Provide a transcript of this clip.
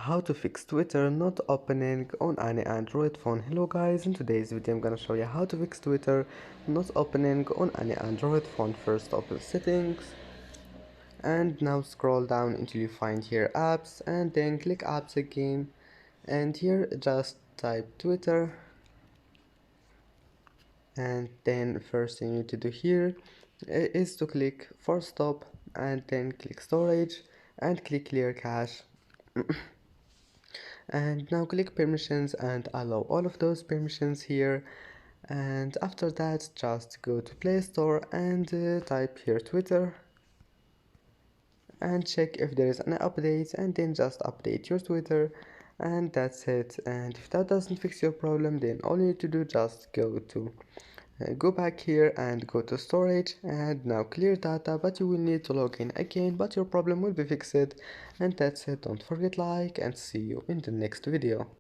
How to fix Twitter not opening on any Android phone. Hello guys, in today's video I'm gonna show you how to fix Twitter not opening on any Android phone. First open settings and now scroll down until you find here apps and then click apps again, and here just type Twitter, and then first thing you need to do here is to click force stop and then click storage and click clear cache. And now click permissions and allow all of those permissions here, and after that just go to Play Store and type here Twitter and check if there is an update, and then just update your Twitter, and that's it. And if that doesn't fix your problem, then all you need to do just go back here and go to storage and now clear data, but you will need to log in again, but your problem will be fixed. And that's it. Don't forget like and see you in the next video.